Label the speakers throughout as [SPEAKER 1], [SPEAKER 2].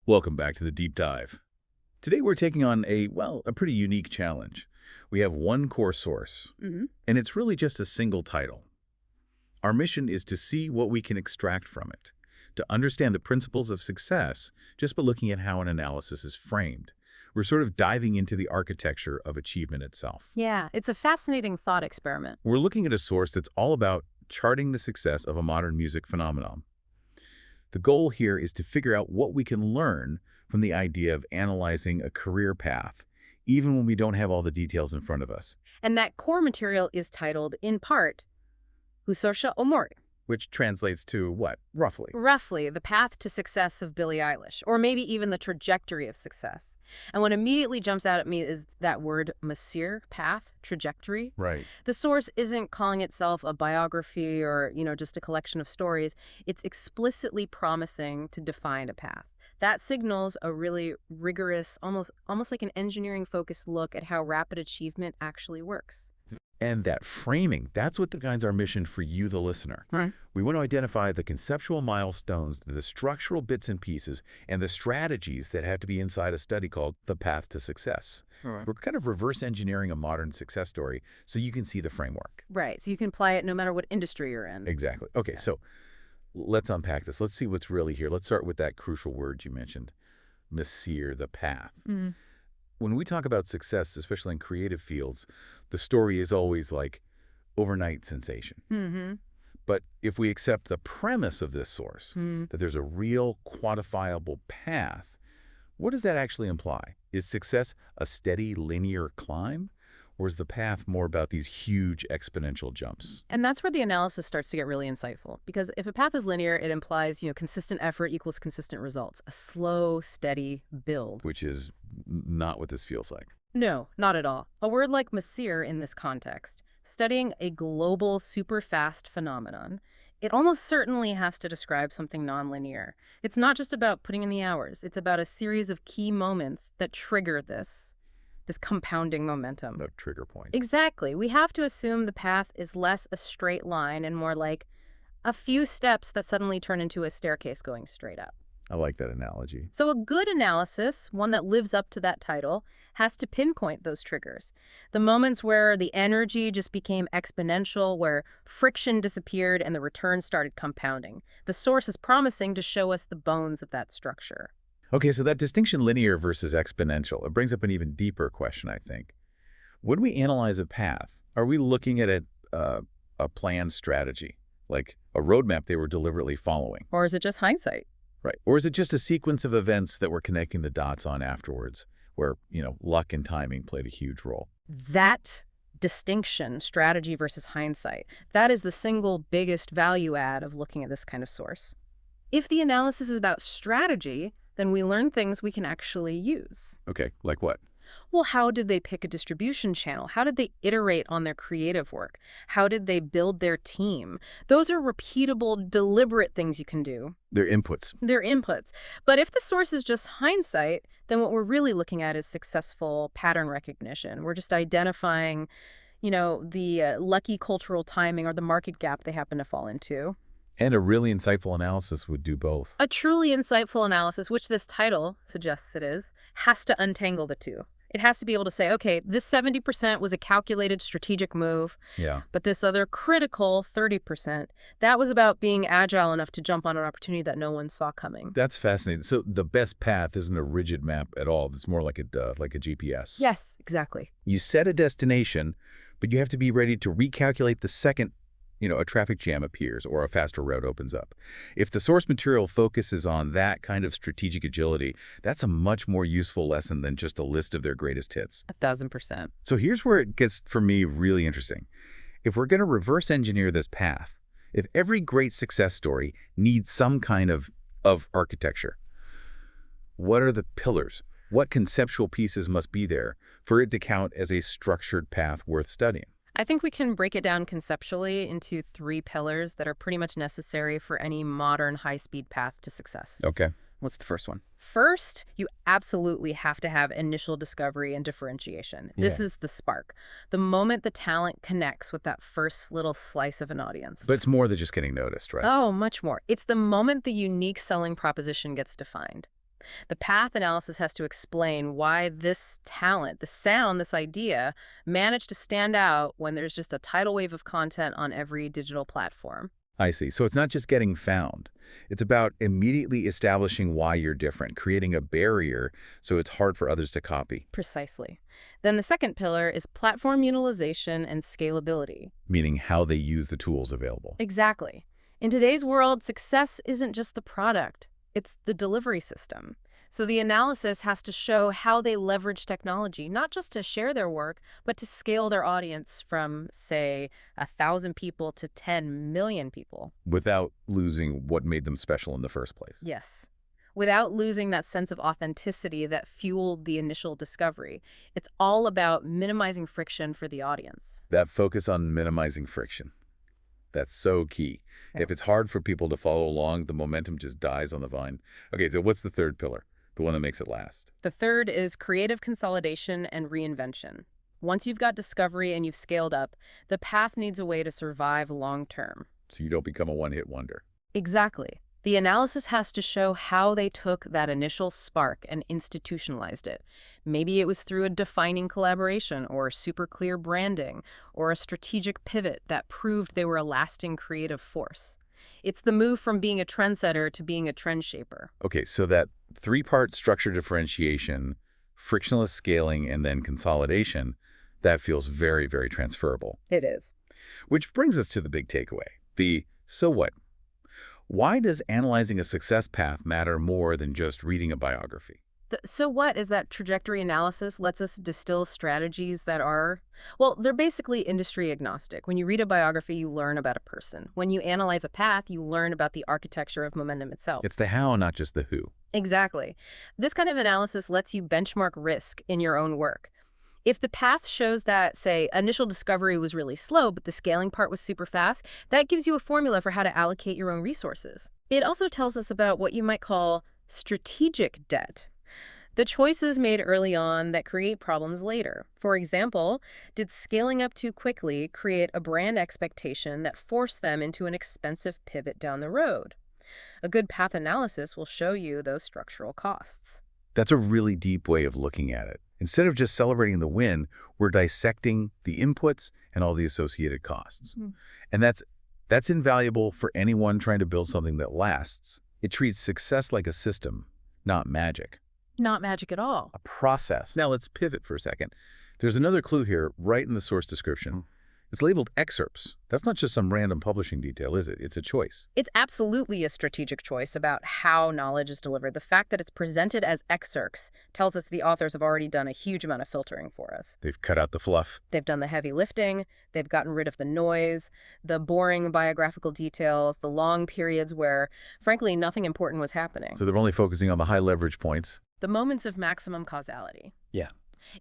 [SPEAKER 1] Welcome back to the Deep Dive. Today we're taking on a pretty unique challenge. We have one core source, and it's really just a single title. Our mission is to see what we can extract from it, to understand the principles of success just by looking at how an analysis is framed. We're sort of diving into the architecture of achievement itself.
[SPEAKER 2] Yeah, it's a fascinating thought experiment.
[SPEAKER 1] We're looking at a source that's all about charting the success of a modern music phenomenon. The goal here is to figure out what we can learn from the idea of analyzing a career path, even when we don't have all the details in front of us.
[SPEAKER 2] And that core material is titled, in part, Husosha Omori.
[SPEAKER 1] Which translates to what, roughly?
[SPEAKER 2] Roughly, the path to success of Billie Eilish, or maybe even the trajectory of success. And what immediately jumps out at me is that word masir, path, trajectory.
[SPEAKER 1] Right.
[SPEAKER 2] The source isn't calling itself a biography or, just a collection of stories. It's explicitly promising to define a path. That signals a really rigorous, almost like an engineering-focused look at how rapid achievement actually works.
[SPEAKER 1] And that framing, that's what guides our mission for you, the listener.
[SPEAKER 2] Right.
[SPEAKER 1] We want to identify the conceptual milestones, the structural bits and pieces, and the strategies that have to be inside a study called The Path to Success.
[SPEAKER 2] Right.
[SPEAKER 1] We're kind of reverse engineering a modern success story so you can see the framework.
[SPEAKER 2] Right, so you can apply it no matter what industry you're in.
[SPEAKER 1] Exactly. Okay, so let's unpack this. Let's see what's really here. Let's start with that crucial word you mentioned, Masir, the path. When we talk about success, especially in creative fields, the story is always like overnight sensation. But if we accept the premise of this source, that there's a real quantifiable path, what does that actually imply? Is success a steady linear climb? Or is the path more about these huge exponential jumps?
[SPEAKER 2] And that's where the analysis starts to get really insightful. Because if a path is linear, it implies, consistent effort equals consistent results. A slow, steady build.
[SPEAKER 1] Which is not what this feels like.
[SPEAKER 2] No, not at all. A word like masir in this context, studying a global, super fast phenomenon, it almost certainly has to describe something nonlinear. It's not just about putting in the hours. It's about a series of key moments that trigger this compounding momentum.
[SPEAKER 1] The trigger point.
[SPEAKER 2] Exactly. We have to assume the path is less a straight line and more like a few steps that suddenly turn into a staircase going straight up.
[SPEAKER 1] I like that analogy.
[SPEAKER 2] So a good analysis, one that lives up to that title, has to pinpoint those triggers. The moments where the energy just became exponential, where friction disappeared and the returns started compounding. The source is promising to show us the bones of that structure.
[SPEAKER 1] Okay, so that distinction, linear versus exponential, it brings up an even deeper question, I think. When we analyze a path, are we looking at a planned strategy, like a roadmap they were deliberately following?
[SPEAKER 2] Or is it just hindsight?
[SPEAKER 1] Right. Or is it just a sequence of events that we're connecting the dots on afterwards, where, luck and timing played a huge role?
[SPEAKER 2] That distinction, strategy versus hindsight, that is the single biggest value add of looking at this kind of source. If the analysis is about strategy, then we learn things we can actually use.
[SPEAKER 1] Okay, like what?
[SPEAKER 2] Well, how did they pick a distribution channel? How did they iterate on their creative work? How did they build their team? Those are repeatable, deliberate things you can do.
[SPEAKER 1] Their inputs.
[SPEAKER 2] They're inputs. But if the source is just hindsight, then what we're really looking at is successful pattern recognition. We're just identifying, the lucky cultural timing or the market gap they happen to fall into.
[SPEAKER 1] And a really insightful analysis would do both.
[SPEAKER 2] A truly insightful analysis, which this title suggests it is, has to untangle the two. It has to be able to say, okay, this 70% was a calculated strategic move, but this other critical 30%, that was about being agile enough to jump on an opportunity that no one saw coming.
[SPEAKER 1] That's fascinating. So the best path isn't a rigid map at all. It's more like a GPS.
[SPEAKER 2] Yes, exactly.
[SPEAKER 1] You set a destination, but you have to be ready to recalculate the second a traffic jam appears or a faster road opens up. If the source material focuses on that kind of strategic agility, that's a much more useful lesson than just a list of their greatest hits.
[SPEAKER 2] 1,000%.
[SPEAKER 1] So here's where it gets, for me, really interesting. If we're going to reverse engineer this path, if every great success story needs some kind of architecture, what are the pillars? What conceptual pieces must be there for it to count as a structured path worth studying?
[SPEAKER 2] I think we can break it down conceptually into 3 pillars that are pretty much necessary for any modern high-speed path to success.
[SPEAKER 1] Okay. What's the first one?
[SPEAKER 2] First, you absolutely have to have initial discovery and differentiation. This is the spark. The moment the talent connects with that first little slice of an audience.
[SPEAKER 1] But it's more than just getting noticed, right?
[SPEAKER 2] Oh, much more. It's the moment the unique selling proposition gets defined. The path analysis has to explain why this talent, the sound, this idea, managed to stand out when there's just a tidal wave of content on every digital platform.
[SPEAKER 1] I see. So it's not just getting found. It's about immediately establishing why you're different, creating a barrier so it's hard for others to copy,
[SPEAKER 2] Precisely. Then the second pillar is platform utilization and scalability.
[SPEAKER 1] meaning how they use the tools available.
[SPEAKER 2] Exactly. In today's world, success isn't just the product, it's the delivery system. So the analysis has to show how they leverage technology, not just to share their work, but to scale their audience from, say, 1,000 people to 10 million people.
[SPEAKER 1] Without losing what made them special in the first place.
[SPEAKER 2] Yes. Without losing that sense of authenticity that fueled the initial discovery. It's all about minimizing friction for the audience.
[SPEAKER 1] That focus on minimizing friction. That's so key.
[SPEAKER 2] Yeah.
[SPEAKER 1] If it's hard for people to follow along, the momentum just dies on the vine. Okay, so what's the third pillar? The one that makes it last.
[SPEAKER 2] The third is creative consolidation and reinvention. Once you've got discovery and you've scaled up, the path needs a way to survive long term.
[SPEAKER 1] So you don't become a one-hit wonder.
[SPEAKER 2] Exactly. The analysis has to show how they took that initial spark and institutionalized it. Maybe it was through a defining collaboration or super clear branding or a strategic pivot that proved they were a lasting creative force. It's the move from being a trendsetter to being a trend shaper.
[SPEAKER 1] Okay, so that three-part structure differentiation, frictionless scaling, and then consolidation, that feels very, very transferable.
[SPEAKER 2] It is.
[SPEAKER 1] Which brings us to the big takeaway, the so what? Why does analyzing a success path matter more than just reading a biography?
[SPEAKER 2] So what is that trajectory analysis lets us distill strategies that are, well, they're basically industry agnostic. When you read a biography, you learn about a person. When you analyze a path, you learn about the architecture of momentum itself.
[SPEAKER 1] It's the how, not just the who.
[SPEAKER 2] Exactly. This kind of analysis lets you benchmark risk in your own work. If the path shows that, say, initial discovery was really slow, but the scaling part was super fast, that gives you a formula for how to allocate your own resources. It also tells us about what you might call strategic debt. The choices made early on that create problems later. For example, did scaling up too quickly create a brand expectation that forced them into an expensive pivot down the road? A good path analysis will show you those structural costs.
[SPEAKER 1] That's a really deep way of looking at it. Instead of just celebrating the win, we're dissecting the inputs and all the associated costs. And that's invaluable for anyone trying to build something that lasts. It treats success like a system, not magic.
[SPEAKER 2] Not magic at all.
[SPEAKER 1] A process. Now let's pivot for a second. There's another clue here right in the source description. It's labeled excerpts. That's not just some random publishing detail, is it? It's a choice.
[SPEAKER 2] It's absolutely a strategic choice about how knowledge is delivered. The fact that it's presented as excerpts tells us the authors have already done a huge amount of filtering for us.
[SPEAKER 1] They've cut out the fluff.
[SPEAKER 2] They've done the heavy lifting. They've gotten rid of the noise, the boring biographical details, the long periods where, frankly, nothing important was happening.
[SPEAKER 1] So they're only focusing on the high leverage points.
[SPEAKER 2] The moments of maximum causality.
[SPEAKER 1] Yeah.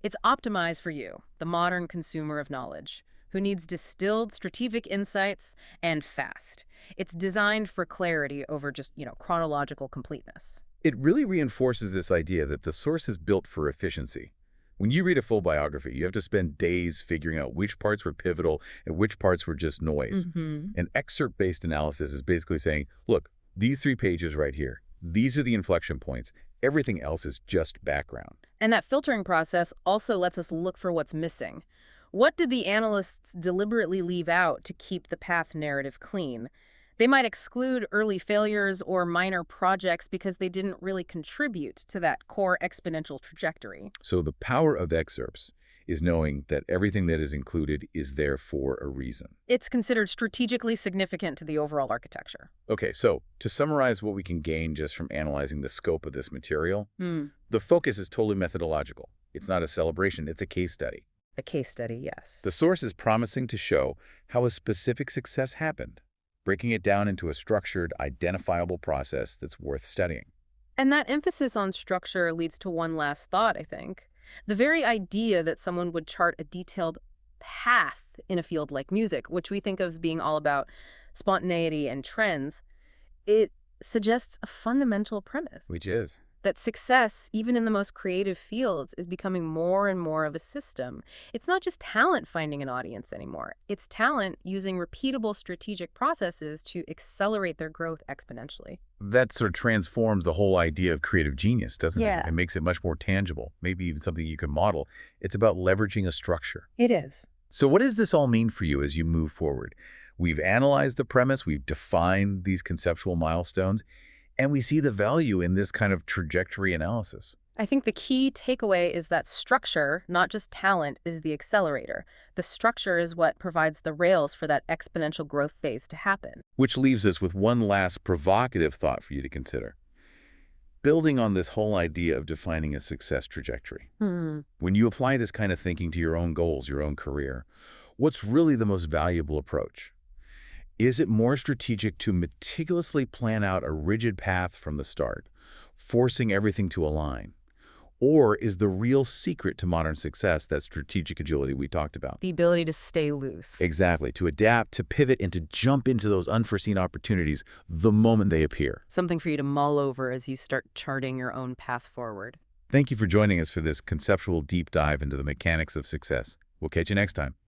[SPEAKER 2] It's optimized for you, the modern consumer of knowledge, who needs distilled strategic insights and fast. It's designed for clarity over just, chronological completeness.
[SPEAKER 1] It really reinforces this idea that the source is built for efficiency. When you read a full biography, you have to spend days figuring out which parts were pivotal and which parts were just noise. An excerpt-based analysis is basically saying, look, these 3 pages right here, these are the inflection points. Everything else is just background.
[SPEAKER 2] And that filtering process also lets us look for what's missing. What did the analysts deliberately leave out to keep the path narrative clean? They might exclude early failures or minor projects because they didn't really contribute to that core exponential trajectory.
[SPEAKER 1] So the power of excerpts is knowing that everything that is included is there for a reason.
[SPEAKER 2] It's considered strategically significant to the overall architecture.
[SPEAKER 1] Okay, so to summarize what we can gain just from analyzing the scope of this material, the focus is totally methodological. It's not a celebration, it's a case study.
[SPEAKER 2] A case study, yes.
[SPEAKER 1] The source is promising to show how a specific success happened, breaking it down into a structured, identifiable process that's worth studying.
[SPEAKER 2] And that emphasis on structure leads to one last thought, I think. The very idea that someone would chart a detailed path in a field like music, which we think of as being all about spontaneity and trends, it suggests a fundamental premise.
[SPEAKER 1] Which is?
[SPEAKER 2] that success, even in the most creative fields, is becoming more and more of a system. It's not just talent finding an audience anymore. It's talent using repeatable strategic processes to accelerate their growth exponentially.
[SPEAKER 1] That sort of transforms the whole idea of creative genius, doesn't it?
[SPEAKER 2] Yeah,
[SPEAKER 1] It makes it much more tangible, maybe even something you can model. It's about leveraging a structure.
[SPEAKER 2] it is.
[SPEAKER 1] So what does this all mean for you as you move forward? We've analyzed the premise, we've defined these conceptual milestones, and we see the value in this kind of trajectory analysis.
[SPEAKER 2] I think the key takeaway is that structure, not just talent, is the accelerator. The structure is what provides the rails for that exponential growth phase to happen.
[SPEAKER 1] Which leaves us with one last provocative thought for you to consider. Building on this whole idea of defining a success trajectory. When you apply this kind of thinking to your own goals, your own career, what's really the most valuable approach? Is it more strategic to meticulously plan out a rigid path from the start, forcing everything to align? Or is the real secret to modern success that strategic agility we talked about?
[SPEAKER 2] The ability to stay loose.
[SPEAKER 1] Exactly, to adapt, to pivot, and to jump into those unforeseen opportunities the moment they appear.
[SPEAKER 2] Something for you to mull over as you start charting your own path forward.
[SPEAKER 1] Thank you for joining us for this conceptual deep dive into the mechanics of success. We'll catch you next time.